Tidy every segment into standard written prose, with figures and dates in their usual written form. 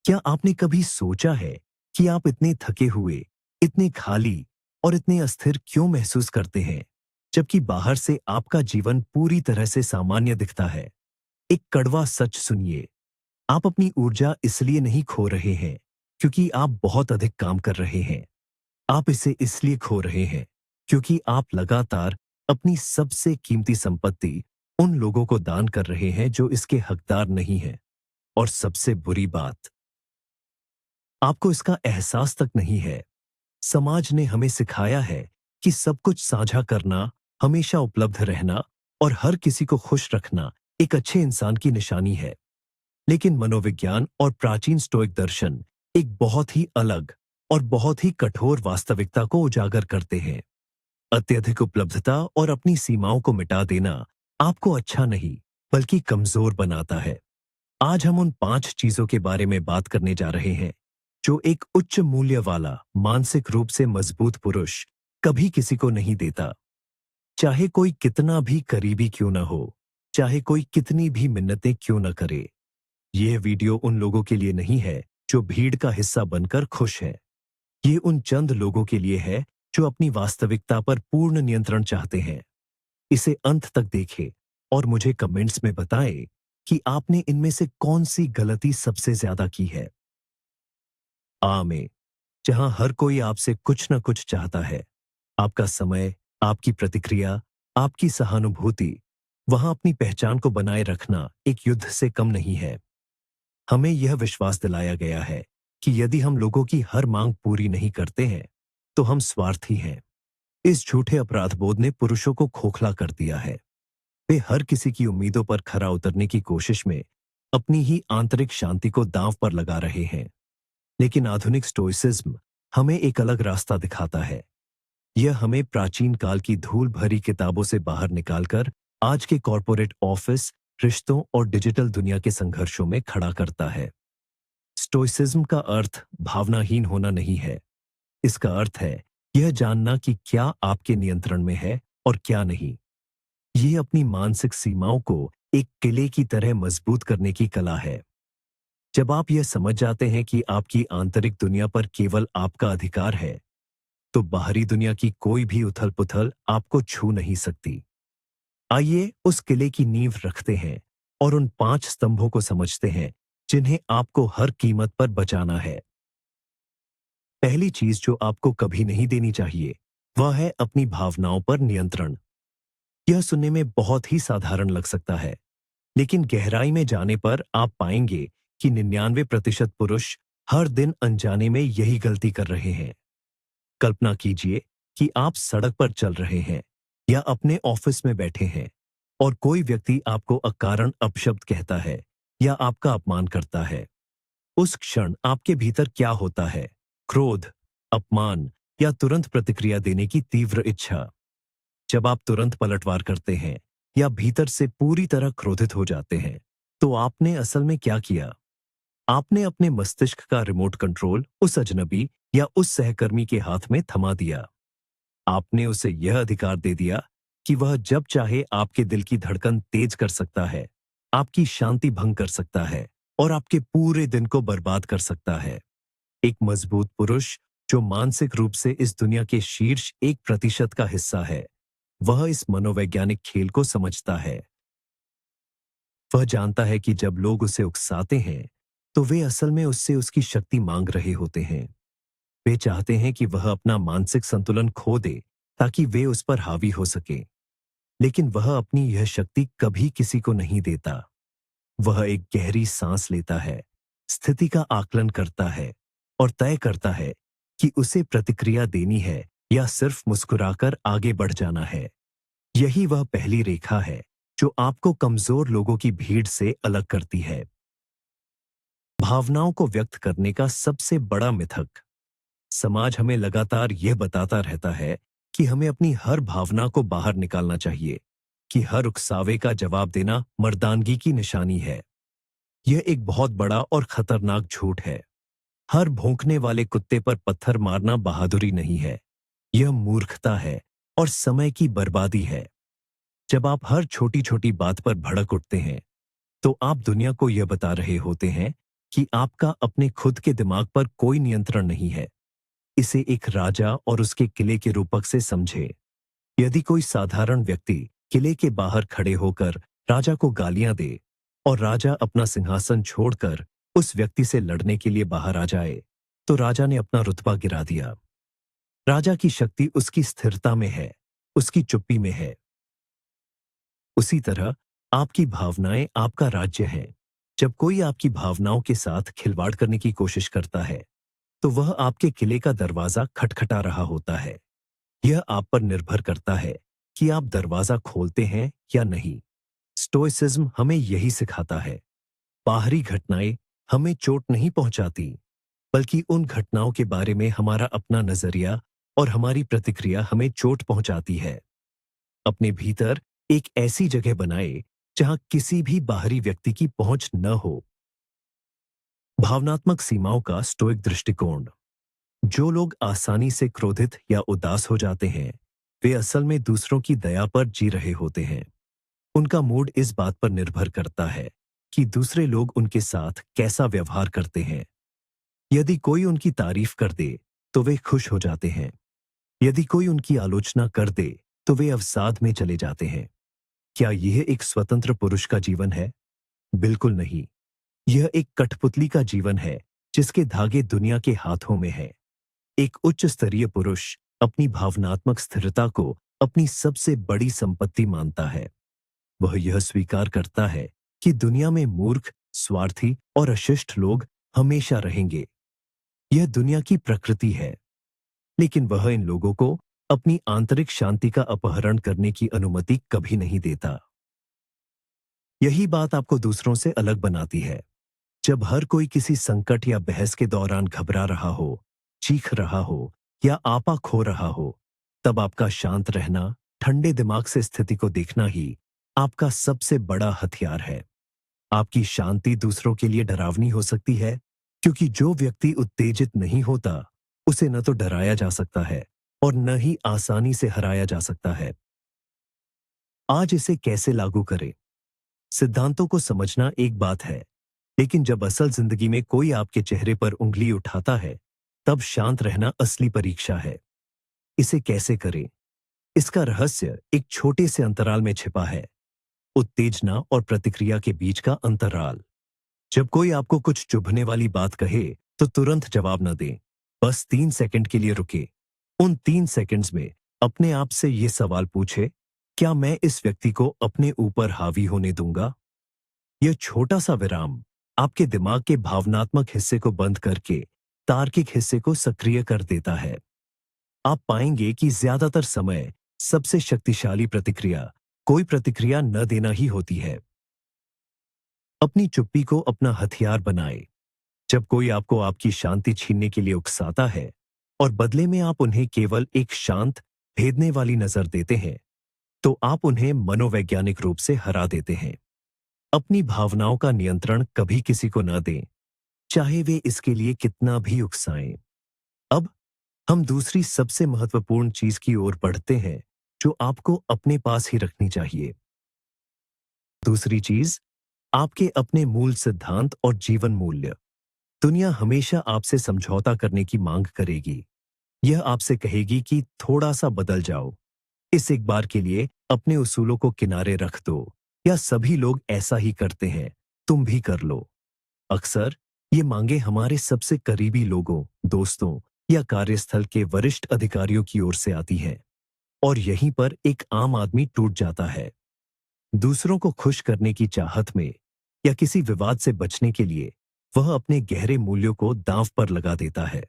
क्या आपने कभी सोचा है कि आप इतने थके हुए, इतने खाली और इतने अस्थिर क्यों महसूस करते हैं, जबकि बाहर से आपका जीवन पूरी तरह से सामान्य दिखता है? एक कड़वा सच सुनिए, आप अपनी ऊर्जा इसलिए नहीं खो रहे हैं, क्योंकि आप बहुत अधिक काम कर रहे हैं। आप इसे इसलिए खो रहे हैं, क्योंकि आप लगातार अपनी सबसे कीमती संपत्ति उन लोगों को दान कर रहे हैं जो इसके हकदार नहीं हैं। और सबसे बुरी बात, आपको इसका एहसास तक नहीं है। समाज ने हमें सिखाया है कि सब कुछ साझा करना, हमेशा उपलब्ध रहना और हर किसी को खुश रखना एक अच्छे इंसान की निशानी है। लेकिन मनोविज्ञान और प्राचीन स्टोइक दर्शन एक बहुत ही अलग और बहुत ही कठोर वास्तविकता को उजागर करते हैं। अत्यधिक उपलब्धता और अपनी सीमाओं को मिटा देना आपको अच्छा नहीं, बल्कि कमजोर बनाता है। आज हम उन 5 चीजों के बारे में बात करने जा रहे हैं जो एक उच्च मूल्य वाला मानसिक रूप से मजबूत पुरुष कभी किसी को नहीं देता। चाहे कोई कितना भी करीबी क्यों न हो, चाहे कोई कितनी भी मिन्नतें क्यों न करे। यह वीडियो उन लोगों के लिए नहीं है जो भीड़ का हिस्सा बनकर खुश हैं। ये उन चंद लोगों के लिए है जो अपनी वास्तविकता पर पूर्ण नियंत्रण चाहते हैं। इसे अंत तक देखें और मुझे कमेंट्स में बताएं कि आपने इनमें से कौन सी गलती सबसे ज्यादा की है। में जहां हर कोई आपसे कुछ न कुछ चाहता है, आपका समय, आपकी प्रतिक्रिया, आपकी सहानुभूति, वहां अपनी पहचान को बनाए रखना एक युद्ध से कम नहीं है। हमें यह विश्वास दिलाया गया है कि यदि हम लोगों की हर मांग पूरी नहीं करते हैं, तो हम स्वार्थी हैं। इस झूठे अपराधबोध ने पुरुषों को खोखला कर दिया है। वे हर किसी की उम्मीदों पर खरा उतरने की कोशिश में अपनी ही आंतरिक शांति को दांव पर लगा रहे हैं। लेकिन आधुनिक स्टोइसिज्म हमें एक अलग रास्ता दिखाता है। यह हमें प्राचीन काल की धूल भरी किताबों से बाहर निकालकर आज के कॉरपोरेट ऑफिस, रिश्तों और डिजिटल दुनिया के संघर्षों में खड़ा करता है। स्टोइसिज्म का अर्थ भावनाहीन होना नहीं है। इसका अर्थ है यह जानना कि क्या आपके नियंत्रण में है और क्या नहीं। यह अपनी मानसिक सीमाओं को एक किले की तरह मजबूत करने की कला है। जब आप यह समझ जाते हैं कि आपकी आंतरिक दुनिया पर केवल आपका अधिकार है, तो बाहरी दुनिया की कोई भी उथल-पुथल आपको छू नहीं सकती। आइए उस किले की नींव रखते हैं और उन 5 स्तंभों को समझते हैं जिन्हें आपको हर कीमत पर बचाना है। पहली चीज जो आपको कभी नहीं देनी चाहिए, वह है अपनी भावनाओं पर नियंत्रण। यह सुनने में बहुत ही साधारण लग सकता है, लेकिन गहराई में जाने पर आप पाएंगे कि 99% पुरुष हर दिन अनजाने में यही गलती कर रहे हैं। कल्पना कीजिए कि आप सड़क पर चल रहे हैं या अपने ऑफिस में बैठे हैं और कोई व्यक्ति आपको अकारण अपशब्द कहता है या आपका अपमान करता है। उस क्षण आपके भीतर क्या होता है? क्रोध, अपमान या तुरंत प्रतिक्रिया देने की तीव्र इच्छा। जब आप तुरंत पलटवार करते हैं या भीतर से पूरी तरह क्रोधित हो जाते हैं, तो आपने असल में क्या किया? आपने अपने मस्तिष्क का रिमोट कंट्रोल उस अजनबी या उस सहकर्मी के हाथ में थमा दिया। आपने उसे यह अधिकार दे दिया कि वह जब चाहे आपके दिल की धड़कन तेज कर सकता है, आपकी शांति भंग कर सकता है और आपके पूरे दिन को बर्बाद कर सकता है। एक मजबूत पुरुष जो मानसिक रूप से इस दुनिया के शीर्ष 1% का हिस्सा है, वह इस मनोवैज्ञानिक खेल को समझता है। वह जानता है कि जब लोग उसे उकसाते हैं, तो वे असल में उससे उसकी शक्ति मांग रहे होते हैं। वे चाहते हैं कि वह अपना मानसिक संतुलन खो दे ताकि वे उस पर हावी हो सके। लेकिन वह अपनी यह शक्ति कभी किसी को नहीं देता। वह एक गहरी सांस लेता है, स्थिति का आकलन करता है और तय करता है कि उसे प्रतिक्रिया देनी है या सिर्फ मुस्कुराकर आगे बढ़ जाना है। यही वह पहली रेखा है जो आपको कमजोर लोगों की भीड़ से अलग करती है। भावनाओं को व्यक्त करने का सबसे बड़ा मिथक। समाज हमें लगातार यह बताता रहता है कि हमें अपनी हर भावना को बाहर निकालना चाहिए, कि हर उकसावे का जवाब देना मर्दानगी की निशानी है। यह एक बहुत बड़ा और खतरनाक झूठ है। हर भौंकने वाले कुत्ते पर पत्थर मारना बहादुरी नहीं है, यह मूर्खता है और समय की बर्बादी है। जब आप हर छोटी छोटी बात पर भड़क उठते हैं, तो आप दुनिया को यह बता रहे होते हैं कि आपका अपने खुद के दिमाग पर कोई नियंत्रण नहीं है। इसे एक राजा और उसके किले के रूपक से समझे। यदि कोई साधारण व्यक्ति किले के बाहर खड़े होकर राजा को गालियां दे और राजा अपना सिंहासन छोड़कर उस व्यक्ति से लड़ने के लिए बाहर आ जाए, तो राजा ने अपना रुतबा गिरा दिया। राजा की शक्ति उसकी स्थिरता में है, उसकी चुप्पी में है। उसी तरह आपकी भावनाएं आपका राज्य हैं। जब कोई आपकी भावनाओं के साथ खिलवाड़ करने की कोशिश करता है, तो वह आपके किले का दरवाजा खटखटा रहा होता है। यह आप पर निर्भर करता है कि आप दरवाजा खोलते हैं या नहीं। स्टोइसिज्म हमें यही सिखाता है। बाहरी घटनाएं हमें चोट नहीं पहुंचाती, बल्कि उन घटनाओं के बारे में हमारा अपना नजरिया और हमारी प्रतिक्रिया हमें चोट पहुंचाती है। अपने भीतर एक ऐसी जगह बनाए जहां किसी भी बाहरी व्यक्ति की पहुंच न हो। भावनात्मक सीमाओं का स्टोइक दृष्टिकोण। जो लोग आसानी से क्रोधित या उदास हो जाते हैं, वे असल में दूसरों की दया पर जी रहे होते हैं। उनका मूड इस बात पर निर्भर करता है कि दूसरे लोग उनके साथ कैसा व्यवहार करते हैं। यदि कोई उनकी तारीफ कर दे, तो वे खुश हो जाते हैं। यदि कोई उनकी आलोचना कर दे, तो वे अवसाद में चले जाते हैं। क्या यह एक स्वतंत्र पुरुष का जीवन है? बिल्कुल नहीं। यह एक कठपुतली का जीवन है, जिसके धागे दुनिया के हाथों में है। एक उच्च स्तरीय पुरुष अपनी भावनात्मक स्थिरता को अपनी सबसे बड़ी संपत्ति मानता है। वह यह स्वीकार करता है कि दुनिया में मूर्ख, स्वार्थी और अशिष्ट लोग हमेशा रहेंगे। यह दुनिया की प्रकृति है, लेकिन वह इन लोगों को अपनी आंतरिक शांति का अपहरण करने की अनुमति कभी नहीं देता। यही बात आपको दूसरों से अलग बनाती है। जब हर कोई किसी संकट या बहस के दौरान घबरा रहा हो, चीख रहा हो या आपा खो रहा हो, तब आपका शांत रहना, ठंडे दिमाग से स्थिति को देखना ही आपका सबसे बड़ा हथियार है। आपकी शांति दूसरों के लिए डरावनी हो सकती है, क्योंकि जो व्यक्ति उत्तेजित नहीं होता, उसे न तो डराया जा सकता है और न ही आसानी से हराया जा सकता है। आज इसे कैसे लागू करें? सिद्धांतों को समझना एक बात है, लेकिन जब असल जिंदगी में कोई आपके चेहरे पर उंगली उठाता है, तब शांत रहना असली परीक्षा है। इसे कैसे करें? इसका रहस्य एक छोटे से अंतराल में छिपा है। उत्तेजना और प्रतिक्रिया के बीच का अंतराल। जब कोई आपको कुछ चुभने वाली बात कहे, तो तुरंत जवाब न दें। बस 3 सेकंड के लिए रुके। उन 3 सेकंड्स में अपने आप से यह सवाल पूछे, क्या मैं इस व्यक्ति को अपने ऊपर हावी होने दूंगा? यह छोटा सा विराम आपके दिमाग के भावनात्मक हिस्से को बंद करके तार्किक हिस्से को सक्रिय कर देता है। आप पाएंगे कि ज्यादातर समय सबसे शक्तिशाली प्रतिक्रिया कोई प्रतिक्रिया न देना ही होती है। अपनी चुप्पी को अपना हथियार बनाए। जब कोई आपको आपकी शांति छीनने के लिए उकसाता है और बदले में आप उन्हें केवल एक शांत, भेदने वाली नजर देते हैं, तो आप उन्हें मनोवैज्ञानिक रूप से हरा देते हैं। अपनी भावनाओं का नियंत्रण कभी किसी को न दें, चाहे वे इसके लिए कितना भी उकसाएं। अब हम दूसरी सबसे महत्वपूर्ण चीज की ओर बढ़ते हैं, जो आपको अपने पास ही रखनी चाहिए। दूसरी चीज, आपके अपने मूल सिद्धांत और जीवन मूल्य। दुनिया हमेशा आपसे समझौता करने की मांग करेगी। यह आपसे कहेगी कि थोड़ा सा बदल जाओ, इस एक बार के लिए अपने उसूलों को किनारे रख दो, या सभी लोग ऐसा ही करते हैं, तुम भी कर लो। अक्सर ये मांगे हमारे सबसे करीबी लोगों, दोस्तों या कार्यस्थल के वरिष्ठ अधिकारियों की ओर से आती हैं, और यहीं पर एक आम आदमी टूट जाता है। दूसरों को खुश करने की चाहत में या किसी विवाद से बचने के लिए वह अपने गहरे मूल्यों को दांव पर लगा देता है।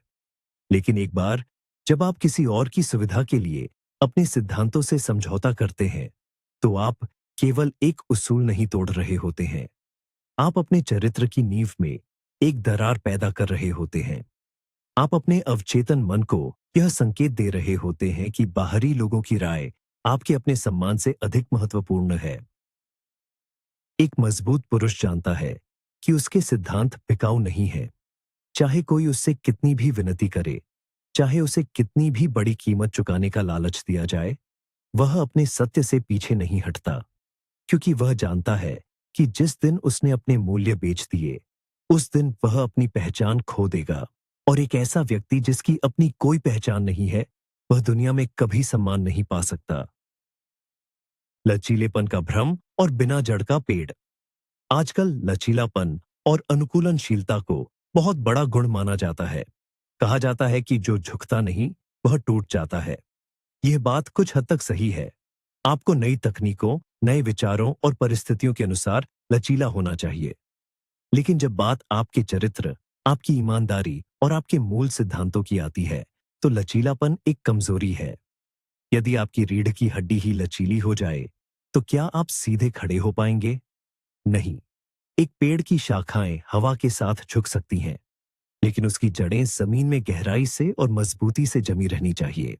लेकिन एक बार जब आप किसी और की सुविधा के लिए अपने सिद्धांतों से समझौता करते हैं, तो आप केवल एक उसूल नहीं तोड़ रहे होते हैं, आप अपने चरित्र की नींव में एक दरार पैदा कर रहे होते हैं। आप अपने अवचेतन मन को यह संकेत दे रहे होते हैं कि बाहरी लोगों की राय आपके अपने सम्मान से अधिक महत्वपूर्ण है। एक मजबूत पुरुष जानता है कि उसके सिद्धांत बिकाऊ नहीं है। चाहे कोई उससे कितनी भी विनती करे, चाहे उसे कितनी भी बड़ी कीमत चुकाने का लालच दिया जाए, वह अपने सत्य से पीछे नहीं हटता, क्योंकि वह जानता है कि जिस दिन उसने अपने मूल्य बेच दिए, उस दिन वह अपनी पहचान खो देगा और एक ऐसा व्यक्ति जिसकी अपनी कोई पहचान नहीं है, वह दुनिया में कभी सम्मान नहीं पा सकता। लचीलेपन का भ्रम और बिना जड़ का पेड़। आजकल लचीलापन और अनुकूलनशीलता को बहुत बड़ा गुण माना जाता है। कहा जाता है कि जो झुकता नहीं, वह टूट जाता है। यह बात कुछ हद तक सही है। आपको नई तकनीकों, नए विचारों और परिस्थितियों के अनुसार लचीला होना चाहिए। लेकिन जब बात आपके चरित्र, आपकी ईमानदारी और आपके मूल सिद्धांतों की आती है, तो लचीलापन एक कमजोरी है। यदि आपकी रीढ़ की हड्डी ही लचीली हो जाए, तो क्या आप सीधे खड़े हो पाएंगे? नहीं। एक पेड़ की शाखाएं हवा के साथ झुक सकती हैं, लेकिन उसकी जड़ें जमीन में गहराई से और मजबूती से जमी रहनी चाहिए।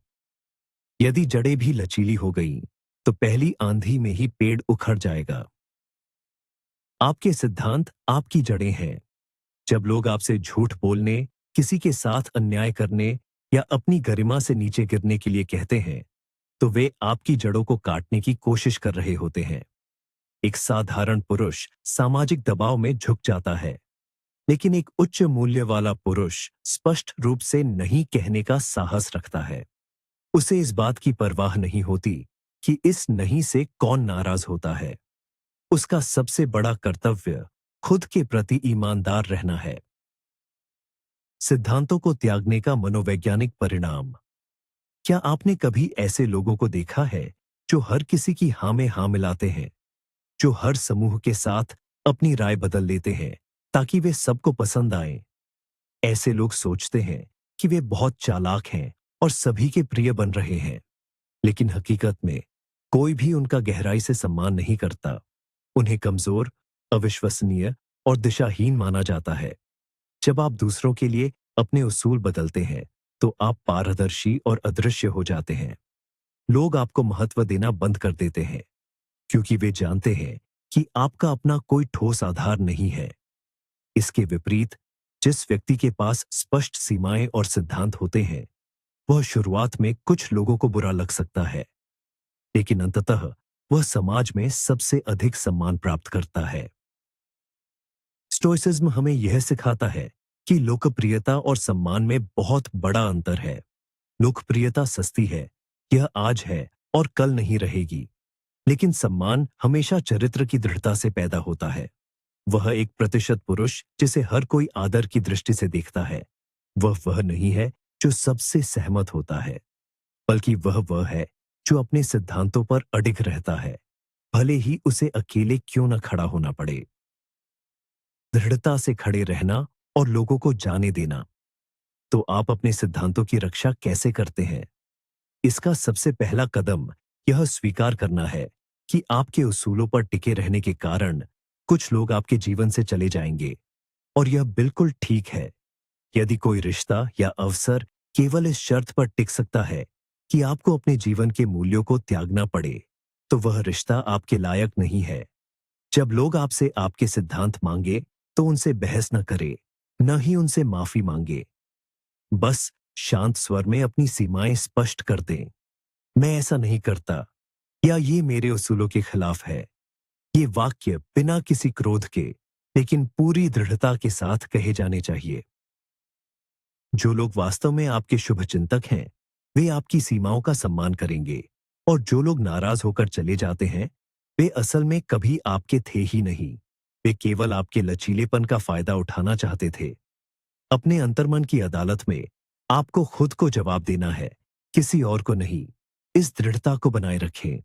यदि जड़ें भी लचीली हो गईं, तो पहली आंधी में ही पेड़ उखड़ जाएगा। आपके सिद्धांत आपकी जड़ें हैं। जब लोग आपसे झूठ बोलने, किसी के साथ अन्याय करने या अपनी गरिमा से नीचे गिरने के लिए कहते हैं, तो वे आपकी जड़ों को काटने की कोशिश कर रहे होते हैं। एक साधारण पुरुष सामाजिक दबाव में झुक जाता है, लेकिन एक उच्च मूल्य वाला पुरुष स्पष्ट रूप से नहीं कहने का साहस रखता है। उसे इस बात की परवाह नहीं होती कि इस नहीं से कौन नाराज होता है। उसका सबसे बड़ा कर्तव्य खुद के प्रति ईमानदार रहना है। सिद्धांतों को त्यागने का मनोवैज्ञानिक परिणाम। क्या आपने कभी ऐसे लोगों को देखा है जो हर किसी की हाँ में हाँ मिलाते हैं, जो हर समूह के साथ अपनी राय बदल लेते हैं ताकि वे सबको पसंद आएं? ऐसे लोग सोचते हैं कि वे बहुत चालाक हैं और सभी के प्रिय बन रहे हैं, लेकिन हकीकत में कोई भी उनका गहराई से सम्मान नहीं करता। उन्हें कमजोर, अविश्वसनीय और दिशाहीन माना जाता है। जब आप दूसरों के लिए अपने उसूल बदलते हैं, तो आप पारदर्शी और अदृश्य हो जाते हैं। लोग आपको महत्व देना बंद कर देते हैं, क्योंकि वे जानते हैं कि आपका अपना कोई ठोस आधार नहीं है। इसके विपरीत, जिस व्यक्ति के पास स्पष्ट सीमाएं और सिद्धांत होते हैं, वह शुरुआत में कुछ लोगों को बुरा लग सकता है, लेकिन अंततः वह समाज में सबसे अधिक सम्मान प्राप्त करता है। स्टोइसिज्म हमें यह सिखाता है कि लोकप्रियता और सम्मान में बहुत बड़ा अंतर है। लोकप्रियता सस्ती है, यह आज है और कल नहीं रहेगी, लेकिन सम्मान हमेशा चरित्र की दृढ़ता से पैदा होता है। वह एक प्रतिशत पुरुष जिसे हर कोई आदर की दृष्टि से देखता है, वह नहीं है जो सबसे सहमत होता है, बल्कि वह है जो अपने सिद्धांतों पर अडिग रहता है, भले ही उसे अकेले क्यों न खड़ा होना पड़े। दृढ़ता से खड़े रहना और लोगों को जाने देना। तो आप अपने सिद्धांतों की रक्षा कैसे करते हैं? इसका सबसे पहला कदम यह स्वीकार करना है कि आपके उसूलों पर टिके रहने के कारण कुछ लोग आपके जीवन से चले जाएंगे, और यह बिल्कुल ठीक है। यदि कोई रिश्ता या अवसर केवल इस शर्त पर टिक सकता है कि आपको अपने जीवन के मूल्यों को त्यागना पड़े, तो वह रिश्ता आपके लायक नहीं है। जब लोग आपसे आपके सिद्धांत मांगे, तो उनसे बहस न करें, न ही उनसे माफी मांगे। बस शांत स्वर में अपनी सीमाएं स्पष्ट कर दें। मैं ऐसा नहीं करता, या ये मेरे उसूलों के खिलाफ है। ये वाक्य बिना किसी क्रोध के, लेकिन पूरी दृढ़ता के साथ कहे जाने चाहिए। जो लोग वास्तव में आपके शुभचिंतक हैं, वे आपकी सीमाओं का सम्मान करेंगे, और जो लोग नाराज होकर चले जाते हैं, वे असल में कभी आपके थे ही नहीं। वे केवल आपके लचीलेपन का फायदा उठाना चाहते थे। अपने अंतर्मन की अदालत में आपको खुद को जवाब देना है, किसी और को नहीं। इस दृढ़ता को बनाए रखें।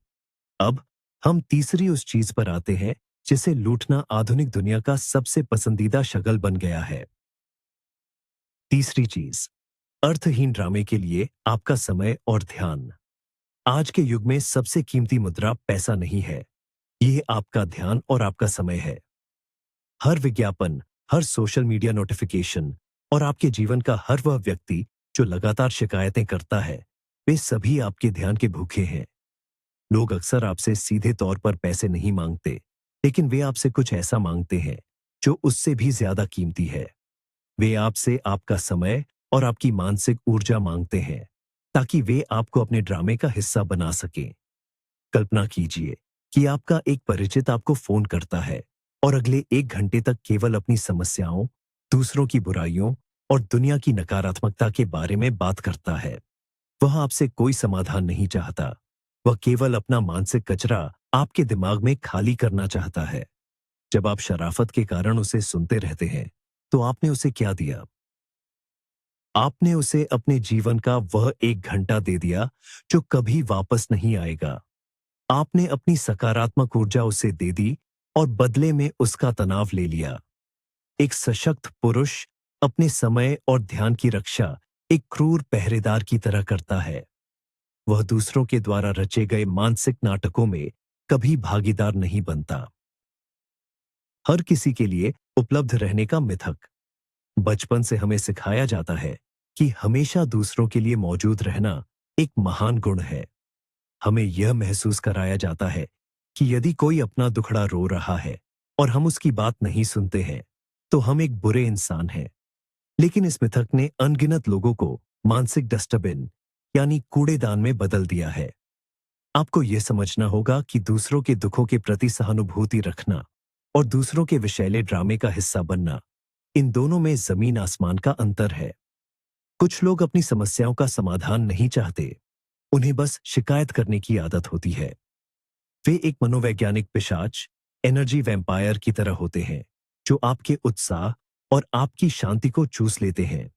अब हम तीसरी उस चीज पर आते हैं जिसे लूटना आधुनिक दुनिया का सबसे पसंदीदा शगल बन गया है। तीसरी चीज, अर्थहीन ड्रामे के लिए आपका समय और ध्यान। आज के युग में सबसे कीमती मुद्रा पैसा नहीं है, यह आपका ध्यान और आपका समय है। हर विज्ञापन, हर सोशल मीडिया नोटिफिकेशन और आपके जीवन का हर वह व्यक्ति जो लगातार शिकायतें करता है, वे सभी आपके ध्यान के भूखे हैं। लोग अक्सर आपसे सीधे तौर पर पैसे नहीं मांगते, लेकिन वे आपसे कुछ ऐसा मांगते हैं जो उससे भी ज्यादा कीमती है। वे आपसे आपका समय और आपकी मानसिक ऊर्जा मांगते हैं, ताकि वे आपको अपने ड्रामे का हिस्सा बना सकें। कल्पना कीजिए कि आपका एक परिचित आपको फोन करता है और अगले 1 घंटे तक केवल अपनी समस्याओं, दूसरों की बुराइयों और दुनिया की नकारात्मकता के बारे में बात करता है। वह आपसे कोई समाधान नहीं चाहता। वह केवल अपना मानसिक कचरा आपके दिमाग में खाली करना चाहता है। जब आप शराफत के कारण उसे सुनते रहते हैं, तो आपने उसे क्या दिया? आपने उसे अपने जीवन का वह 1 घंटा दे दिया जो कभी वापस नहीं आएगा। आपने अपनी सकारात्मक ऊर्जा उसे दे दी और बदले में उसका तनाव ले लिया। एक सशक्त पुरुष अपने समय और ध्यान की रक्षा एक क्रूर पहरेदार की तरह करता है। वह दूसरों के द्वारा रचे गए मानसिक नाटकों में कभी भागीदार नहीं बनता। हर किसी के लिए उपलब्ध रहने का मिथक। बचपन से हमें सिखाया जाता है कि हमेशा दूसरों के लिए मौजूद रहना एक महान गुण है। हमें यह महसूस कराया जाता है कि यदि कोई अपना दुखड़ा रो रहा है और हम उसकी बात नहीं सुनते हैं, तो हम एक बुरे इंसान हैं। लेकिन इस मिथक ने अनगिनत लोगों को मानसिक डस्टबिन यानी कूड़ेदान में बदल दिया है। आपको यह समझना होगा कि दूसरों के दुखों के प्रति सहानुभूति रखना और दूसरों के विषैले ड्रामे का हिस्सा बनना, इन दोनों में जमीन आसमान का अंतर है। कुछ लोग अपनी समस्याओं का समाधान नहीं चाहते, उन्हें बस शिकायत करने की आदत होती है। वे एक मनोवैज्ञानिक पिशाच, एनर्जी वैम्पायर की तरह होते हैं, जो आपके उत्साह और आपकी शांति को चूस लेते हैं।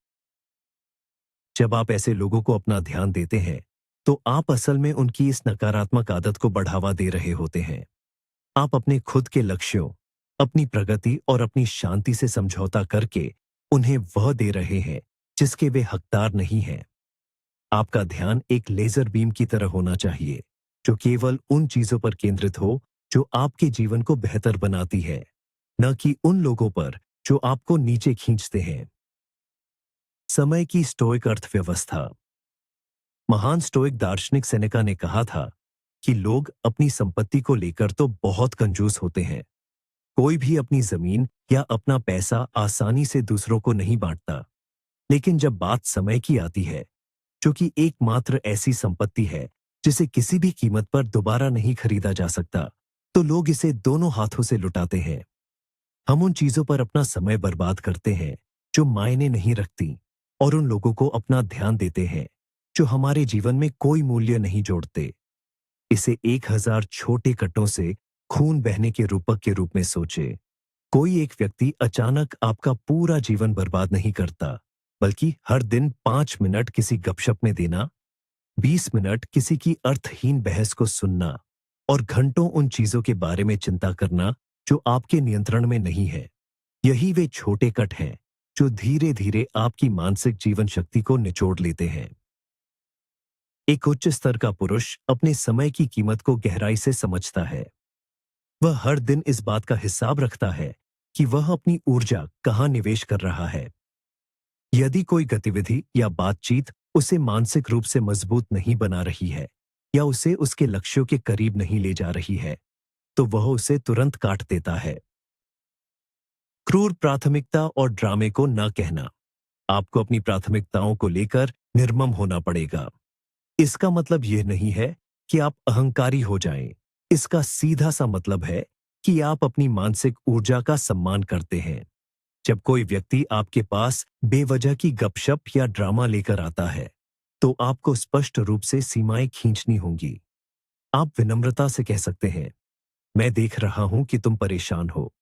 जब आप ऐसे लोगों को अपना ध्यान देते हैं, तो आप असल में उनकी इस नकारात्मक आदत को बढ़ावा दे रहे होते हैं। आप अपने खुद के लक्ष्यों, अपनी प्रगति और अपनी शांति से समझौता करके उन्हें वह दे रहे हैं जिसके वे हकदार नहीं हैं। आपका ध्यान एक लेजर बीम की तरह होना चाहिए, जो केवल उन चीजों पर केंद्रित हो जो आपके जीवन को बेहतर बनाती है, न कि उन लोगों पर जो आपको नीचे खींचते हैं। समय की स्टोइक अर्थव्यवस्था। महान स्टोइक दार्शनिक सेनेका ने कहा था कि लोग अपनी संपत्ति को लेकर तो बहुत कंजूस होते हैं। कोई भी अपनी जमीन या अपना पैसा आसानी से दूसरों को नहीं बांटता। लेकिन जब बात समय की आती है, जो कि एकमात्र ऐसी संपत्ति है जिसे किसी भी कीमत पर दोबारा नहीं खरीदा जा सकता, तो लोग इसे दोनों हाथों से लुटाते हैं। हम उन चीजों पर अपना समय बर्बाद करते हैं जो मायने नहीं रखती, और उन लोगों को अपना ध्यान देते हैं जो हमारे जीवन में कोई मूल्य नहीं जोड़ते। इसे 1000 छोटे कटों से खून बहने के रूपक के रूप में सोचे। कोई एक व्यक्ति अचानक आपका पूरा जीवन बर्बाद नहीं करता, बल्कि हर दिन 5 मिनट किसी गपशप में देना, 20 मिनट किसी की अर्थहीन बहस को सुनना और घंटों उन चीजों के बारे में चिंता करना जो आपके नियंत्रण में नहीं है। यही वे छोटे कट हैं जो धीरे धीरे आपकी मानसिक जीवन शक्ति को निचोड़ लेते हैं। एक उच्च स्तर का पुरुष अपने समय की कीमत को गहराई से समझता है। वह हर दिन इस बात का हिसाब रखता है कि वह अपनी ऊर्जा कहाँ निवेश कर रहा है। यदि कोई गतिविधि या बातचीत उसे मानसिक रूप से मजबूत नहीं बना रही है या उसे उसके लक्ष्यों के करीब नहीं ले जा रही है, तो वह उसे तुरंत काट देता है। क्रूर प्राथमिकता और ड्रामे को न कहना। आपको अपनी प्राथमिकताओं को लेकर निर्मम होना पड़ेगा। इसका मतलब यह नहीं है कि आप अहंकारी हो जाएं। इसका सीधा सा मतलब है कि आप अपनी मानसिक ऊर्जा का सम्मान करते हैं। जब कोई व्यक्ति आपके पास बेवजह की गपशप या ड्रामा लेकर आता है, तो आपको स्पष्ट रूप से सीमाएं खींचनी होंगी। आप विनम्रता से कह सकते हैं, मैं देख रहा हूं कि तुम परेशान हो,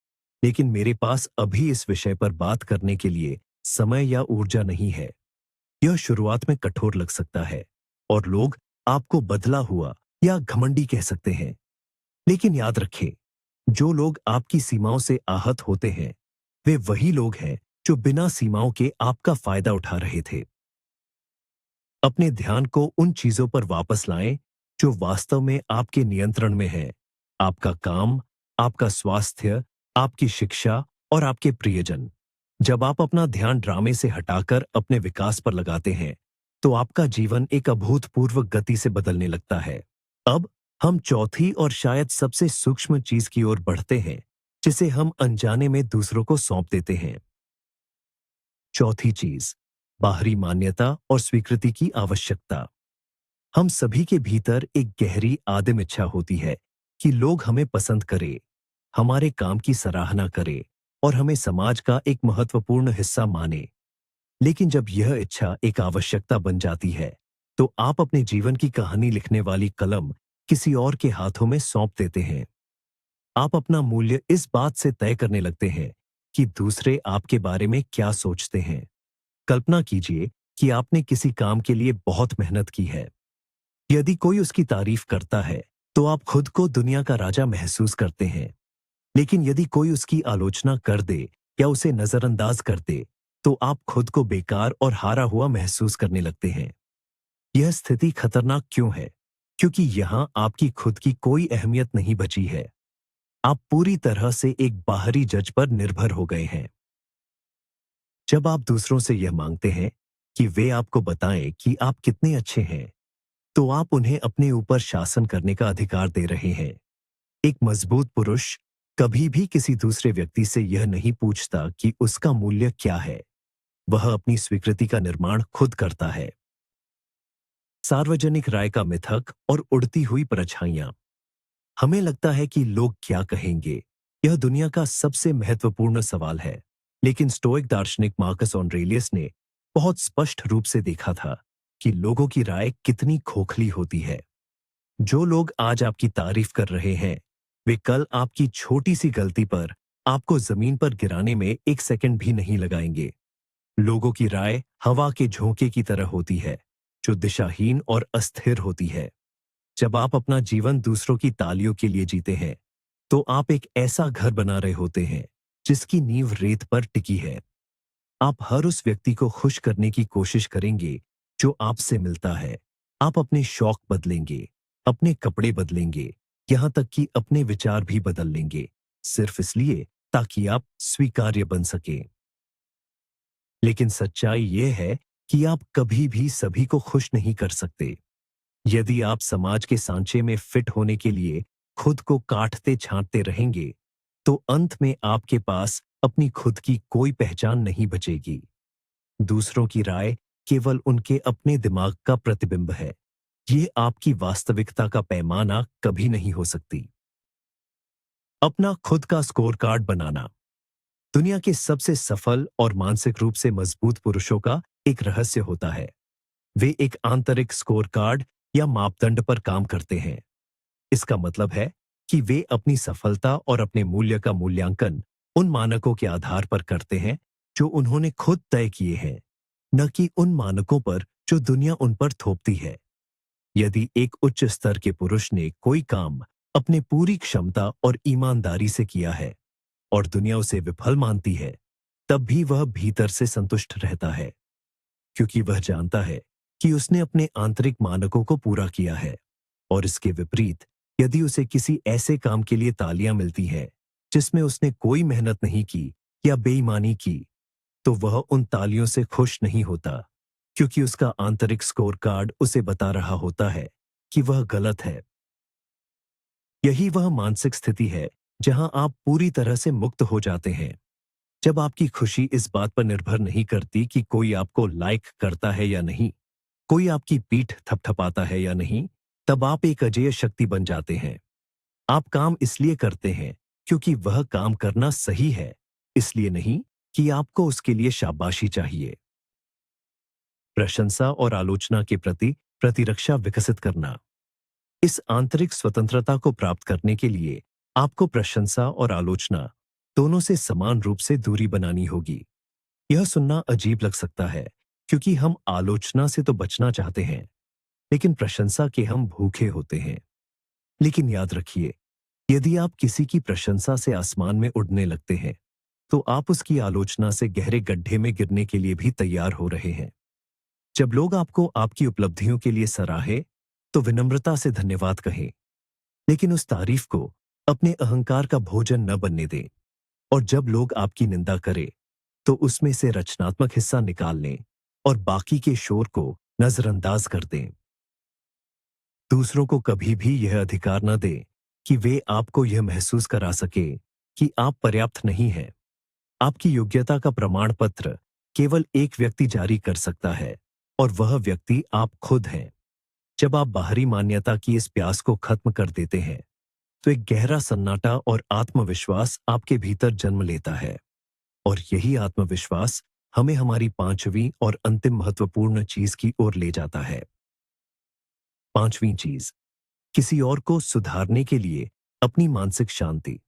लेकिन मेरे पास अभी इस विषय पर बात करने के लिए समय या ऊर्जा नहीं है। यह शुरुआत में कठोर लग सकता है और लोग आपको बदला हुआ या घमंडी कह सकते हैं। लेकिन याद रखें, जो लोग आपकी सीमाओं से आहत होते हैं, वे वही लोग हैं जो बिना सीमाओं के आपका फायदा उठा रहे थे। अपने ध्यान को उन चीजों पर वापस लाएं जो वास्तव में आपके नियंत्रण में है। आपका काम, आपका स्वास्थ्य, आपकी शिक्षा और आपके प्रियजन। जब आप अपना ध्यान ड्रामे से हटाकर अपने विकास पर लगाते हैं, तो आपका जीवन एक अभूतपूर्व गति से बदलने लगता है। अब हम चौथी और शायद सबसे सूक्ष्म चीज की ओर बढ़ते हैं, जिसे हम अनजाने में दूसरों को सौंप देते हैं। चौथी चीज, बाहरी मान्यता और स्वीकृति की आवश्यकता। हम सभी के भीतर एक गहरी आदिम इच्छा होती है कि लोग हमें पसंद करें। हमारे काम की सराहना करे और हमें समाज का एक महत्वपूर्ण हिस्सा माने। लेकिन जब यह इच्छा एक आवश्यकता बन जाती है, तो आप अपने जीवन की कहानी लिखने वाली कलम किसी और के हाथों में सौंप देते हैं। आप अपना मूल्य इस बात से तय करने लगते हैं कि दूसरे आपके बारे में क्या सोचते हैं। कल्पना कीजिए कि आपने किसी काम के लिए बहुत मेहनत की है। यदि कोई उसकी तारीफ करता है, तो आप खुद को दुनिया का राजा महसूस करते हैं। लेकिन यदि कोई उसकी आलोचना कर दे या उसे नजरअंदाज कर दे, तो आप खुद को बेकार और हारा हुआ महसूस करने लगते हैं। यह स्थिति खतरनाक क्यों है? क्योंकि यहां आपकी खुद की कोई अहमियत नहीं बची है। आप पूरी तरह से एक बाहरी जज पर निर्भर हो गए हैं। जब आप दूसरों से यह मांगते हैं कि वे आपको बताएं कि आप कितने अच्छे हैं, तो आप उन्हें अपने ऊपर शासन करने का अधिकार दे रहे हैं। एक मजबूत पुरुष कभी भी किसी दूसरे व्यक्ति से यह नहीं पूछता कि उसका मूल्य क्या है। वह अपनी स्वीकृति का निर्माण खुद करता है। सार्वजनिक राय का मिथक और उड़ती हुई परछाइयां। हमें लगता है कि लोग क्या कहेंगे, यह दुनिया का सबसे महत्वपूर्ण सवाल है। लेकिन स्टोइक दार्शनिक मार्कस ऑरेलियस ने बहुत स्पष्ट रूप से देखा था कि लोगों की राय कितनी खोखली होती है। जो लोग आज आपकी तारीफ कर रहे हैं, वे कल आपकी छोटी सी गलती पर आपको जमीन पर गिराने में एक सेकंड भी नहीं लगाएंगे। लोगों की राय हवा के झोंके की तरह होती है, जो दिशाहीन और अस्थिर होती है। जब आप अपना जीवन दूसरों की तालियों के लिए जीते हैं, तो आप एक ऐसा घर बना रहे होते हैं जिसकी नींव रेत पर टिकी है। आप हर उस व्यक्ति को खुश करने की कोशिश करेंगे जो आपसे मिलता है। आप अपने शौक बदलेंगे, अपने कपड़े बदलेंगे, यहां तक कि अपने विचार भी बदल लेंगे, सिर्फ इसलिए ताकि आप स्वीकार्य बन सके। लेकिन सच्चाई यह है कि आप कभी भी सभी को खुश नहीं कर सकते। यदि आप समाज के सांचे में फिट होने के लिए खुद को काटते छांटते रहेंगे, तो अंत में आपके पास अपनी खुद की कोई पहचान नहीं बचेगी। दूसरों की राय केवल उनके अपने दिमाग का प्रतिबिंब है। ये आपकी वास्तविकता का पैमाना कभी नहीं हो सकती। अपना खुद का स्कोर कार्ड बनाना। दुनिया के सबसे सफल और मानसिक रूप से मजबूत पुरुषों का एक रहस्य होता है। वे एक आंतरिक स्कोर कार्ड या मापदंड पर काम करते हैं। इसका मतलब है कि वे अपनी सफलता और अपने मूल्य का मूल्यांकन उन मानकों के आधार पर करते हैं जो उन्होंने खुद तय किए हैं, न कि उन मानकों पर जो दुनिया उन पर थोपती है। यदि एक उच्च स्तर के पुरुष ने कोई काम अपने पूरी क्षमता और ईमानदारी से किया है और दुनिया उसे विफल मानती है, तब भी वह भीतर से संतुष्ट रहता है, क्योंकि वह जानता है कि उसने अपने आंतरिक मानकों को पूरा किया है। और इसके विपरीत, यदि उसे किसी ऐसे काम के लिए तालियां मिलती हैं जिसमें उसने कोई मेहनत नहीं की या बेईमानी की, तो वह उन तालियों से खुश नहीं होता, क्योंकि उसका आंतरिक स्कोर कार्ड उसे बता रहा होता है कि वह गलत है। यही वह मानसिक स्थिति है जहां आप पूरी तरह से मुक्त हो जाते हैं। जब आपकी खुशी इस बात पर निर्भर नहीं करती कि कोई आपको लाइक करता है या नहीं, कोई आपकी पीठ थपथपाता है या नहीं, तब आप एक अजेय शक्ति बन जाते हैं। आप काम इसलिए करते हैं क्योंकि वह काम करना सही है, इसलिए नहीं कि आपको उसके लिए शाबाशी चाहिए। प्रशंसा और आलोचना के प्रति प्रतिरक्षा विकसित करना। इस आंतरिक स्वतंत्रता को प्राप्त करने के लिए आपको प्रशंसा और आलोचना दोनों से समान रूप से दूरी बनानी होगी। यह सुनना अजीब लग सकता है, क्योंकि हम आलोचना से तो बचना चाहते हैं, लेकिन प्रशंसा के हम भूखे होते हैं। लेकिन याद रखिए, यदि आप किसी की प्रशंसा से आसमान में उड़ने लगते हैं, तो आप उसकी आलोचना से गहरे गड्ढे में गिरने के लिए भी तैयार हो रहे हैं। जब लोग आपको आपकी उपलब्धियों के लिए सराहे, तो विनम्रता से धन्यवाद कहें, लेकिन उस तारीफ को अपने अहंकार का भोजन न बनने दें। और जब लोग आपकी निंदा करें, तो उसमें से रचनात्मक हिस्सा निकाल लें और बाकी के शोर को नजरअंदाज कर दें। दूसरों को कभी भी यह अधिकार न दें कि वे आपको यह महसूस करा सके कि आप पर्याप्त नहीं हैं। आपकी योग्यता का प्रमाण पत्र केवल एक व्यक्ति जारी कर सकता है, और वह व्यक्ति आप खुद हैं। जब आप बाहरी मान्यता की इस प्यास को खत्म कर देते हैं, तो एक गहरा सन्नाटा और आत्मविश्वास आपके भीतर जन्म लेता है। और यही आत्मविश्वास हमें हमारी पांचवी और अंतिम महत्वपूर्ण चीज की ओर ले जाता है। पांचवी चीज, किसी और को सुधारने के लिए अपनी मानसिक शांति।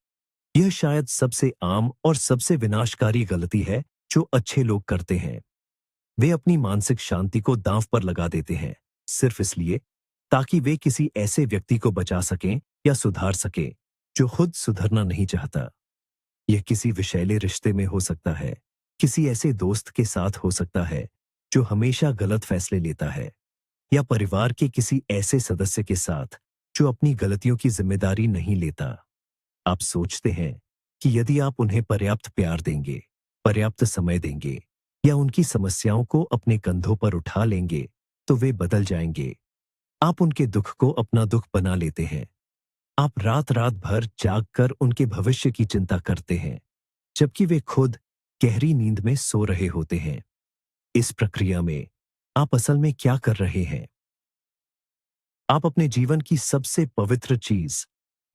यह शायद सबसे आम और सबसे विनाशकारी गलती है जो अच्छे लोग करते हैं। वे अपनी मानसिक शांति को दांव पर लगा देते हैं, सिर्फ इसलिए ताकि वे किसी ऐसे व्यक्ति को बचा सकें या सुधार सकें जो खुद सुधरना नहीं चाहता। यह किसी विषैले रिश्ते में हो सकता है, किसी ऐसे दोस्त के साथ हो सकता है जो हमेशा गलत फैसले लेता है, या परिवार के किसी ऐसे सदस्य के साथ जो अपनी गलतियों की जिम्मेदारी नहीं लेता। आप सोचते हैं कि यदि आप उन्हें पर्याप्त प्यार देंगे, पर्याप्त समय देंगे या उनकी समस्याओं को अपने कंधों पर उठा लेंगे तो वे बदल जाएंगे। आप उनके दुख को अपना दुख बना लेते हैं। आप रात रात भर जागकर उनके भविष्य की चिंता करते हैं, जबकि वे खुद गहरी नींद में सो रहे होते हैं। इस प्रक्रिया में आप असल में क्या कर रहे हैं? आप अपने जीवन की सबसे पवित्र चीज,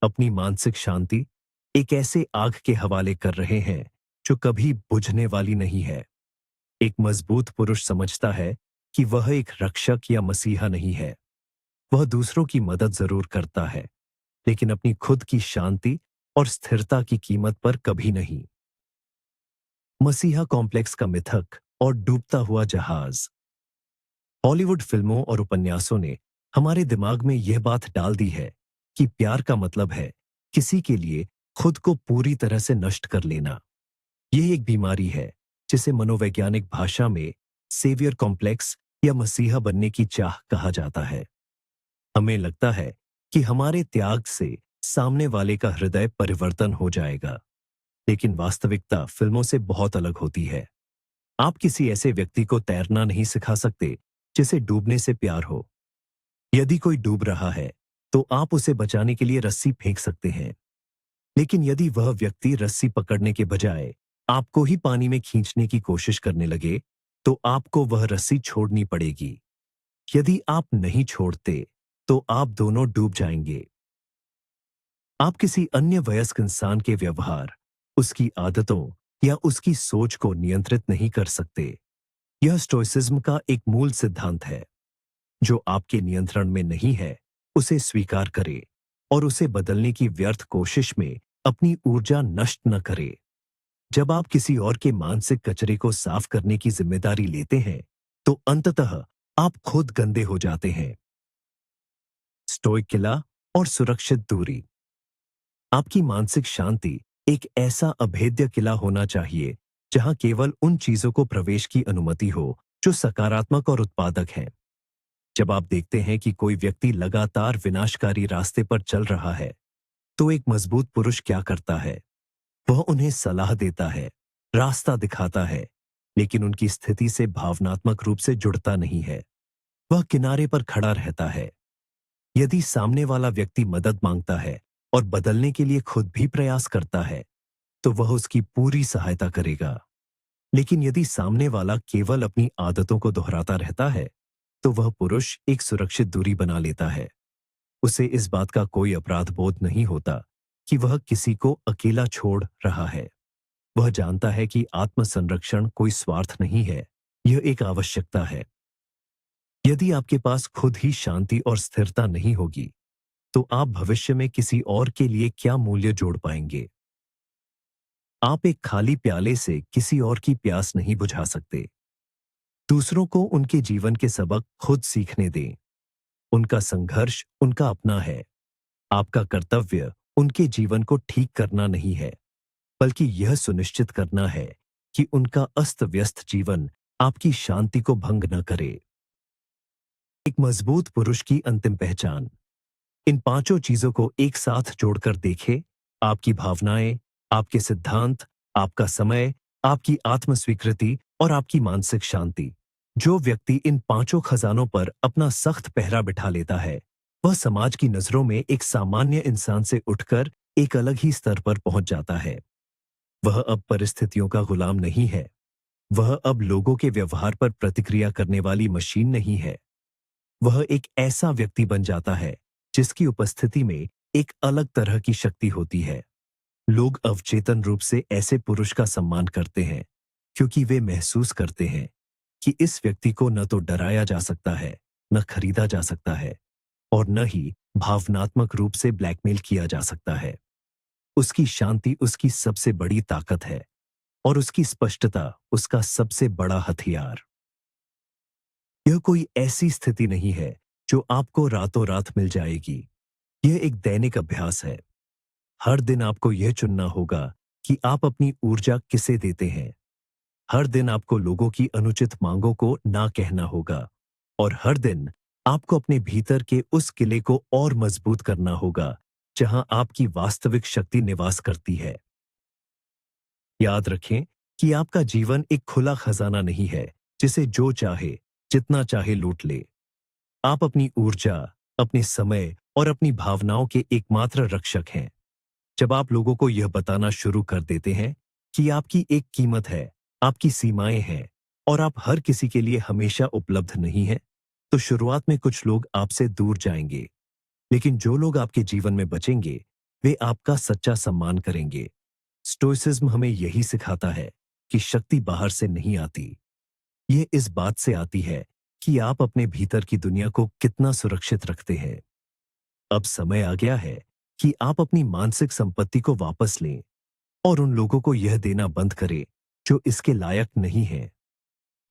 अपनी मानसिक शांति, एक ऐसे आग के हवाले कर रहे हैं जो कभी बुझने वाली नहीं है। एक मजबूत पुरुष समझता है कि वह एक रक्षक या मसीहा नहीं है। वह दूसरों की मदद जरूर करता है, लेकिन अपनी खुद की शांति और स्थिरता की कीमत पर कभी नहीं। मसीहा कॉम्प्लेक्स का मिथक और डूबता हुआ जहाज। हॉलीवुड फिल्मों और उपन्यासों ने हमारे दिमाग में यह बात डाल दी है कि प्यार का मतलब है किसी के लिए खुद को पूरी तरह से नष्ट कर लेना। यह एक बीमारी है जिसे मनोवैज्ञानिक भाषा में सेवियर कॉम्प्लेक्स या मसीहा बनने की चाह कहा जाता है। हमें लगता है कि हमारे त्याग से सामने वाले का हृदय परिवर्तन हो जाएगा, लेकिन वास्तविकता फिल्मों से बहुत अलग होती है। आप किसी ऐसे व्यक्ति को तैरना नहीं सिखा सकते जिसे डूबने से प्यार हो। यदि कोई डूब रहा है तो आप उसे बचाने के लिए रस्सी फेंक सकते हैं, लेकिन यदि वह व्यक्ति रस्सी पकड़ने के बजाय आपको ही पानी में खींचने की कोशिश करने लगे तो आपको वह रस्सी छोड़नी पड़ेगी। यदि आप नहीं छोड़ते तो आप दोनों डूब जाएंगे। आप किसी अन्य वयस्क इंसान के व्यवहार, उसकी आदतों या उसकी सोच को नियंत्रित नहीं कर सकते। यह स्टोइसिज्म का एक मूल सिद्धांत है। जो आपके नियंत्रण में नहीं है, उसे स्वीकार करें और उसे बदलने की व्यर्थ कोशिश में अपनी ऊर्जा नष्ट न करें। जब आप किसी और के मानसिक कचरे को साफ करने की जिम्मेदारी लेते हैं, तो अंततः आप खुद गंदे हो जाते हैं। स्टोइक किला और सुरक्षित दूरी। आपकी मानसिक शांति एक ऐसा अभेद्य किला होना चाहिए जहां केवल उन चीजों को प्रवेश की अनुमति हो जो सकारात्मक और उत्पादक हैं। जब आप देखते हैं कि कोई व्यक्ति लगातार विनाशकारी रास्ते पर चल रहा है, तो एक मजबूत पुरुष क्या करता है? वह उन्हें सलाह देता है, रास्ता दिखाता है, लेकिन उनकी स्थिति से भावनात्मक रूप से जुड़ता नहीं है। वह किनारे पर खड़ा रहता है। यदि सामने वाला व्यक्ति मदद मांगता है और बदलने के लिए खुद भी प्रयास करता है, तो वह उसकी पूरी सहायता करेगा। लेकिन यदि सामने वाला केवल अपनी आदतों को दोहराता रहता है, तो वह पुरुष एक सुरक्षित दूरी बना लेता है। उसे इस बात का कोई अपराध बोध नहीं होता कि वह किसी को अकेला छोड़ रहा है। वह जानता है कि आत्मसंरक्षण कोई स्वार्थ नहीं है, यह एक आवश्यकता है। यदि आपके पास खुद ही शांति और स्थिरता नहीं होगी, तो आप भविष्य में किसी और के लिए क्या मूल्य जोड़ पाएंगे? आप एक खाली प्याले से किसी और की प्यास नहीं बुझा सकते। दूसरों को उनके जीवन के सबक खुद सीखने दें। उनका संघर्ष उनका अपना है। आपका कर्तव्य उनके जीवन को ठीक करना नहीं है, बल्कि यह सुनिश्चित करना है कि उनका अस्त-व्यस्त जीवन आपकी शांति को भंग न करे। एक मजबूत पुरुष की अंतिम पहचान। इन पांचों चीजों को एक साथ जोड़कर देखें। आपकी भावनाएं, आपके सिद्धांत, आपका समय, आपकी आत्मस्वीकृति और आपकी मानसिक शांति। जो व्यक्ति इन पांचों खजानों पर अपना सख्त पहरा बिठा लेता है, वह समाज की नजरों में एक सामान्य इंसान से उठकर एक अलग ही स्तर पर पहुंच जाता है। वह अब परिस्थितियों का गुलाम नहीं है। वह अब लोगों के व्यवहार पर प्रतिक्रिया करने वाली मशीन नहीं है। वह एक ऐसा व्यक्ति बन जाता है जिसकी उपस्थिति में एक अलग तरह की शक्ति होती है। लोग अवचेतन रूप से ऐसे पुरुष का सम्मान करते हैं क्योंकि वे महसूस करते हैं कि इस व्यक्ति को न तो डराया जा सकता है, न खरीदा जा सकता है और न ही भावनात्मक रूप से ब्लैकमेल किया जा सकता है। उसकी शांति उसकी सबसे बड़ी ताकत है और उसकी स्पष्टता उसका सबसे बड़ा हथियार। यह कोई ऐसी स्थिति नहीं है जो आपको रातों रात मिल जाएगी। यह एक दैनिक अभ्यास है। हर दिन आपको यह चुनना होगा कि आप अपनी ऊर्जा किसे देते हैं। हर दिन आपको लोगों की अनुचित मांगों को ना कहना होगा और हर दिन आपको अपने भीतर के उस किले को और मजबूत करना होगा जहां आपकी वास्तविक शक्ति निवास करती है। याद रखें कि आपका जीवन एक खुला खजाना नहीं है जिसे जो चाहे जितना चाहे लूट ले। आप अपनी ऊर्जा, अपने समय और अपनी भावनाओं के एकमात्र रक्षक हैं। जब आप लोगों को यह बताना शुरू कर देते हैं कि आपकी एक कीमत है, आपकी सीमाएं हैं और आप हर किसी के लिए हमेशा उपलब्ध नहीं हैं, तो शुरुआत में कुछ लोग आपसे दूर जाएंगे। लेकिन जो लोग आपके जीवन में बचेंगे, वे आपका सच्चा सम्मान करेंगे। स्टोइसिज्म हमें यही सिखाता है कि शक्ति बाहर से नहीं आती। यह इस बात से आती है कि आप अपने भीतर की दुनिया को कितना सुरक्षित रखते हैं। अब समय आ गया है कि आप अपनी मानसिक संपत्ति को वापस लें और उन लोगों को यह देना बंद करें जो इसके लायक नहीं हैं।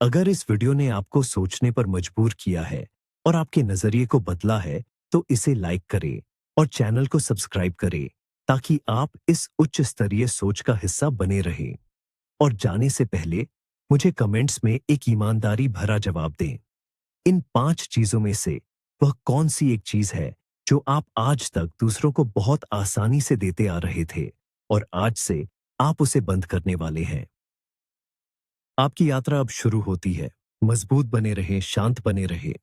अगर इस वीडियो ने आपको सोचने पर मजबूर किया है और आपके नजरिए को बदला है, तो इसे लाइक करें और चैनल को सब्सक्राइब करें ताकि आप इस उच्च स्तरीय सोच का हिस्सा बने रहें। और जाने से पहले मुझे कमेंट्स में एक ईमानदारी भरा जवाब दें। इन 5 चीजों में से वह कौन सी एक चीज है जो आप आज तक दूसरों को बहुत आसानी से देते आ रहे थे और आज से आप उसे बंद करने वाले हैं। आपकी यात्रा अब शुरू होती है। मजबूत बने रहें, शांत बने रहें